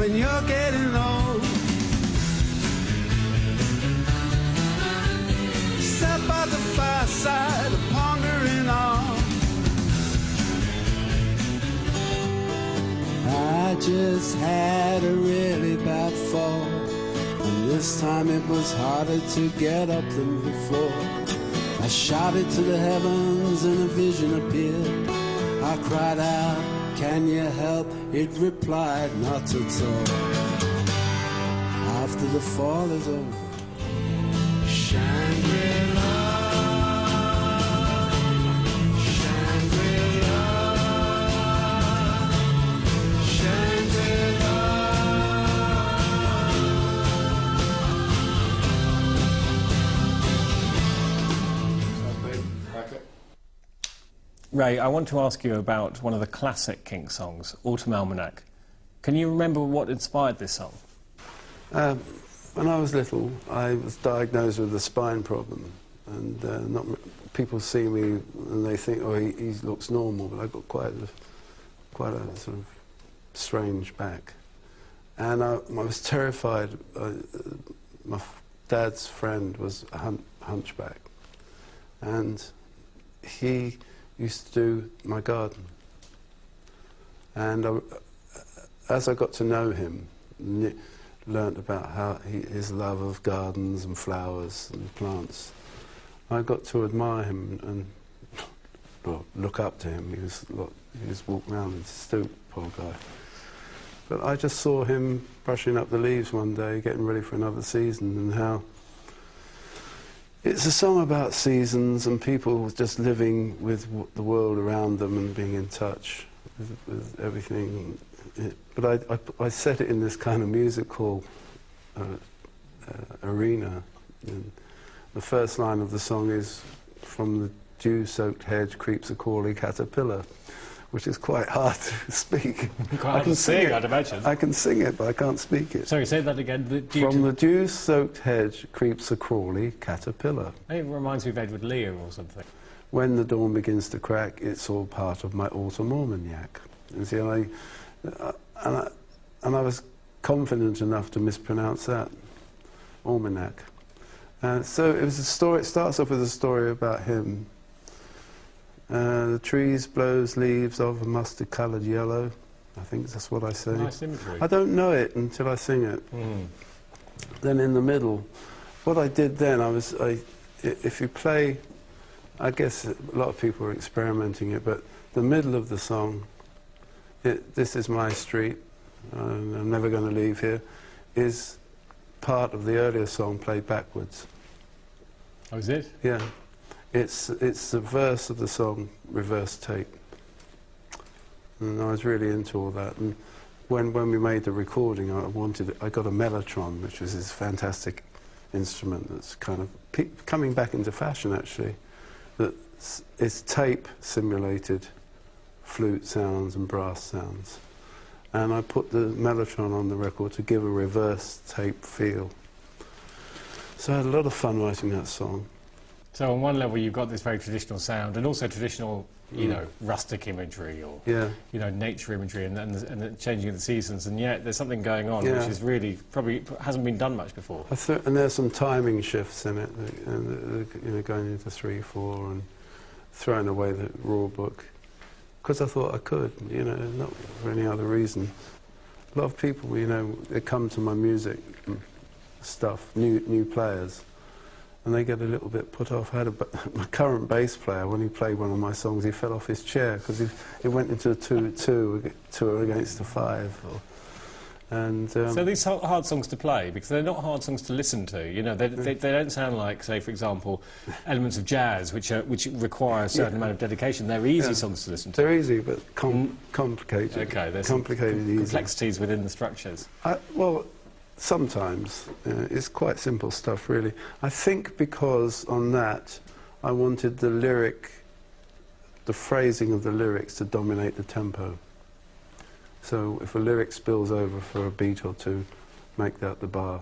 when you're getting old. Sat by the fireside, pondering on. I just had a really bad fall, and this time it was harder to get up than before. I shouted to the heavens and a vision appeared. I cried out, "Can you help?" It replied, "Not at all." After the fall is over, Shangri-La, Shangri-La, Shangri-La. Ray, I want to ask you about one of the classic Kinks songs, Autumn Almanac. Can you remember what inspired this song? When I was little, I was diagnosed with a spine problem, and people see me and they think, oh, he looks normal, but I've got quite a sort of strange back. And I was terrified. My dad's friend was a hunchback, and he used to do my garden. And as I got to know him, learnt about how his love of gardens and flowers and plants, I got to admire him and well, look up to him. He was walking around and stoop, poor guy. But I just saw him brushing up the leaves one day, getting ready for another season, and how it's a song about seasons and people just living with the world around them and being in touch with everything. But I set it in this kind of musical arena. And the first line of the song is, "From the dew-soaked hedge creeps a crawly caterpillar," which is quite hard to speak. Quite hard to sing, I'd imagine. I can sing it, but I can't speak it. Sorry, say that again. From the dew-soaked hedge creeps a crawly caterpillar. It reminds me of Edward Lear or something. When the dawn begins to crack, it's all part of my autumn almanac. You see, and I was confident enough to mispronounce that, almanac. So it was a story. It starts off with a story about him. The trees blows leaves of a mustard-coloured yellow. I think that's what I say. Nice imagery. I don't know it until I sing it. Mm. Then in the middle, what I did then, if you play, I guess a lot of people are experimenting it, but the middle of the song, "This is my street, I'm never going to leave here," is part of the earlier song played backwards. Oh, is it? Yeah. It's the verse of the song, reverse tape. And I was really into all that. And when we made the recording, I got a mellotron, which was this fantastic instrument that's kind of coming back into fashion, actually. It's tape simulated flute sounds and brass sounds. And I put the mellotron on the record to give a reverse tape feel. So I had a lot of fun writing that song. So on one level you've got this very traditional sound and also traditional, you know, rustic imagery or, you know, nature imagery and the changing of the seasons, and yet there's something going on which is really, probably hasn't been done much before. And there's some timing shifts in it, and you know, going into 3/4 and throwing away the raw book. Because I thought I could, you know, not for any other reason. A lot of people, you know, they come to my music stuff, new players, and they get a little bit put off. I had my current bass player, when he played one of my songs, he fell off his chair because he went into a 2 against a 5. And, so these are hard songs to play because they're not hard songs to listen to. You know, they don't sound like, say, for example, elements of jazz, which require a certain amount of dedication. They're easy songs to listen to. They're easy, but complicated. Okay, there's complicated, complexities within the structures. Well, sometimes it's quite simple stuff, really. I think because on that, I wanted the phrasing of the lyrics to dominate the tempo. So if a lyric spills over for a beat or two, make that the bar.